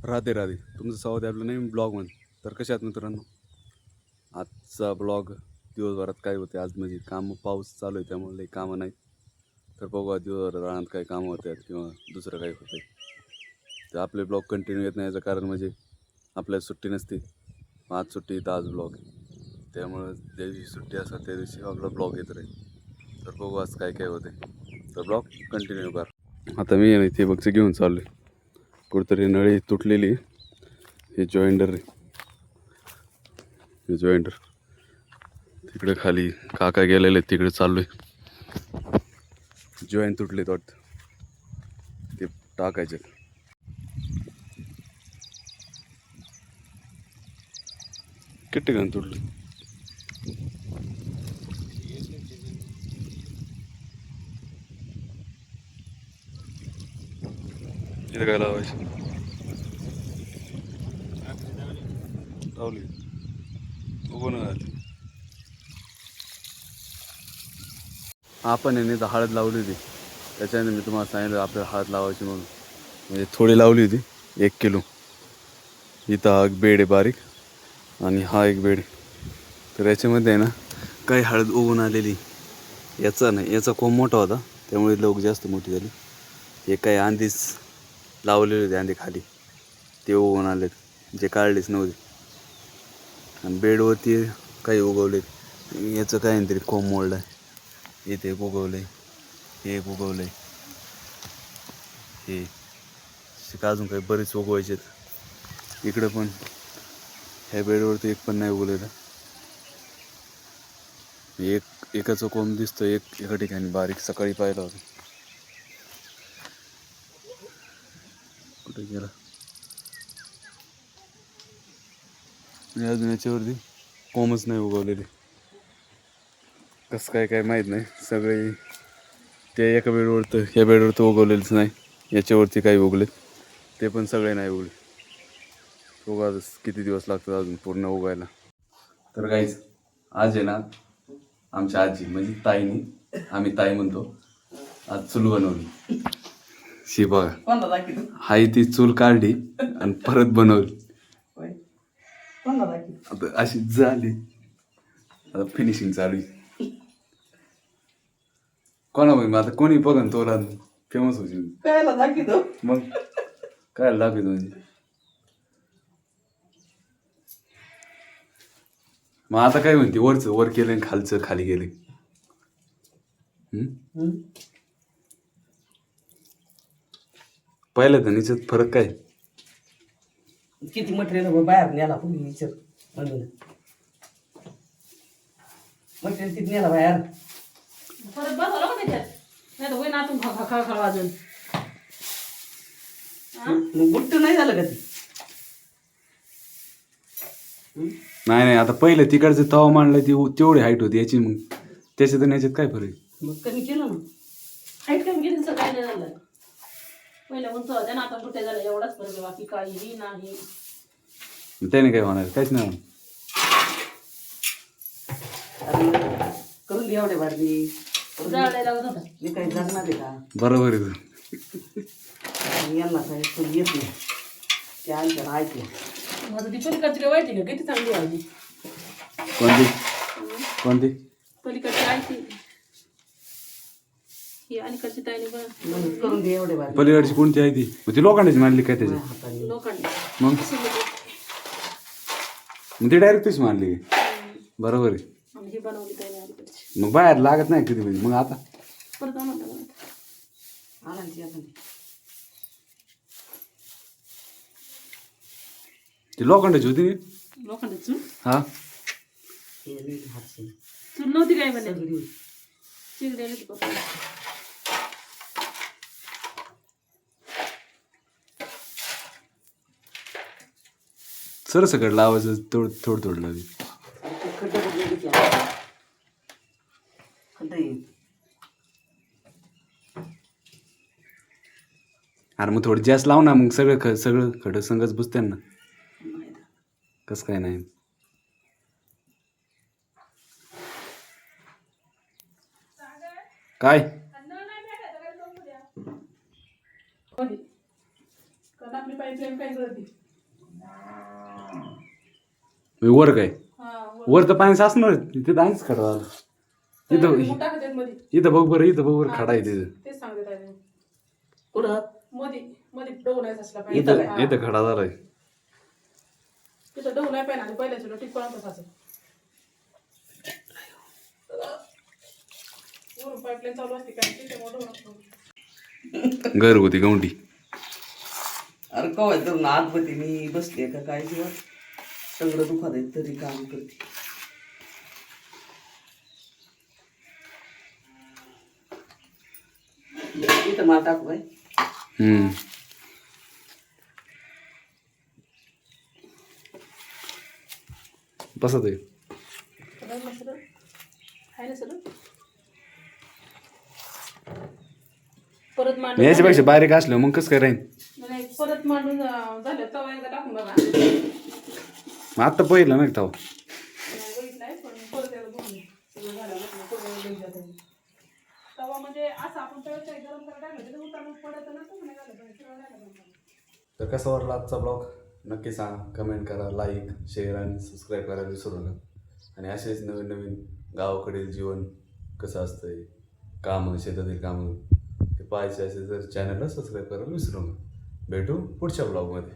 राधे राधे, तुमचं स्वागत आहे आपल्या नवीन ब्लॉगमध्ये. तर कशा आहात मित्रांनो? आजचा ब्लॉग दिवसभरात काय होते आज, म्हणजे कामं, पाऊस चालू आहे त्यामुळे लई कामं नाहीत. तर बघू दिवसभरात राहण्यात काही कामं होतात किंवा दुसरं काही होतं. तर आपले ब्लॉग कंटिन्यू येत नाही याचं कारण म्हणजे आपल्याला सुट्टी नसते. आज सुट्टी तर आज ब्लॉग, त्यामुळं ज्या दिवशी सुट्टी असतात त्या दिवशी आपला ब्लॉग येत राहील. तर बघू आज काय काय होते, तर ब्लॉग कंटिन्यू करा. आता मी इथे बघचं घेऊन चाललो आहे, कुठंतरी नळी तुटलेली. हे जॉईंडर तिकडे खाली काका गेलेले तिकडे चाललोय. जॉईन तुटले वाटतं, ते टाकायचे. किती ठिकाणी तुटले. इथे काय लावायचे लावली उभं नाही. आपण याने तर हळद लावली होती, त्याच्याने मी तुम्हाला सांगितलं आपल्याला हळद लावायची म्हणून. म्हणजे थोडी लावली होती, 1 किलो. इथं हा एक बेड आहे बारीक आणि हा एक बेड. तर याच्यामध्ये आहे ना काही हळद उगून आलेली. याचा नाही, याचा कोंब मोठा होता त्यामुळे लोक जास्त मोठी झाली. हे काही आंधीच लावलेले होते, आंधी खाली ते उगवून आलेत, जे काढलेच नव्हते. आणि बेडवरती काही उगवले. याचं काय तरी कोंब मोडलं आहे. इथे एक उगवलं आहे, हे एक उगवलं आहे, हे शिका अजून काही बरेच उगवायचे आहेत. इकडं पण ह्या बेडवरती एक पण नाही उगवलेलं. एकाचं कोंब दिसतं, एका ठिकाणी बारीक सकाळी पाहिलं होतं. कुठे गेला अजून याच्यावरती कोंबच नाही उगवलेले. कसं काय काय माहीत नाही. सगळे ते एका बेडवर तर या बेडवर तर उगवलेलंच नाही. याच्यावरती काही उगलेत, ते पण सगळे नाही उगले. उगा किती दिवस लागतात अजून पूर्ण उगायला. तर काहीच आज आहे ना आमच्या आजी म्हणजे ताईनी, आम्ही ताई म्हणतो, आज चूल बनवली. शी बघा, हाय ती चूल काढली आणि परत बनवली. आता अशी झाली, आता फिनिशिंग चालू आहे. कोणा मग आता कोणी बघन तोला फेमस होईल. कायला दाखवतो मग, काय दाखवतो म्हणजे. मग आता काय म्हणते, वरचं वर केलं आणि खालचं खाली गेले. पाहिलं तर निश्चित फरक काय. किती मटेरियल बाहेर नेला तुम्ही विचार म्हणून मटेरियल किती नेला बाहेर परत बसवलं का त्याच्यात नाही तर होईन आतून खळखळ वाजून गुट्ट नाही झालं का ते. नाही नाही, आता पहिलं तिकडचं तवा मांडलं ती तेवढी हाईट होती याची, मग त्याच्यात आणि याच्यात काय फरक. मग कमी केलं ना, हाईट कमी केली काय नाही झालं. पहिलं उंच होत्या ना, आता गुट्ट्या झाल्या एवढाच फरक, बाकी काहीही नाही. त्याने काय होणार, काहीच नाही होणार. करून घे एवढे बारली जाळायला लागत होता, मी काही जगणार आहे का. बरोबर आहे. यांना काही कोणी येत नाही, ते आमच्या ऐकलं. माझं ती पलीकडची काय माहिती का, किती चांगली आली. कोणती कोणती पलीकडची आयती ही अलीकडची ताईने करून घे एवढे बारली. पलीकडची कोणती आहे ती लोखंडाची मांडली काय त्याची. लोखंड मग ती डायरेक्ट तशी मांडली. बरोबर आहे. ही बनवली ताईने अलीकडची. मग बाहेर लागत नाही कधी म्हणजे. मग आता परत आणायची आपण ती लोखंडाची होती. लोखंडाची चूल. हा चूल नव्हती काय बनवली, चिगड्याला ती पकडली. सरसकट लावायचं, थोडं थोडं लावी. अरे मग थोडं जास्त लाव ना, मग सगळं खडं संगच बुजते ना. कसं काय नाही. काय कारण आपली पाईपलाईन काय गळती. वर काय हा वर तर पाणी साचणार तिथं आणच खडा झाला. इथं टाकतात मध्ये. इथं बघ बरं, इथं बघ बरं खडा आहे तिथं. तेच सांगते ताई. कुठं मध्ये मध्ये डोह नाही असला इथं पाहिजे. इथं खडा झालाय. तिथं डोह नाही पाहिजे आणि पहिल्याच्या टिकपर्यंत असं वरून पाईपलाईन चालू असते काय त्याच्यामुळे डोह नसतो. घरगुती गवंडी. अरे कवाय तर आतमध्ये मी बसले का काय किंवा सगळं दुखत आहे तरी काम करते. इथं मला टाकू आहे. बसत आहे. आहे ना सर परत मांडून याच्यापेक्षा बारीक असलं मग कसं काय राहील. नाही परत मांडून झालं तवा एकदा टाकून बघा. मग आता पहिलं नाही थाव. बघितलंय पण परत एकदा बघून सगळं झालं तवा म्हणजे असं आपण तव्यात काही गरम करायला टाकलं तर उतारून पडत ना तर नाही झालं. तर कसा वाटला आजचा ब्लॉग नक्की सांगा, कमेंट करा, लाईक शेअर आणि सबस्क्राईब करायला विसरू नका. आणि असेच नवीन नवीन गावाकडील जीवन कसं असतंय, कामं शेतातील कामं ते पाहायचे असेल तर चॅनलला सबस्क्राईब करायला विसरू नका. भेटू पुढच्या ब्लॉगमध्ये.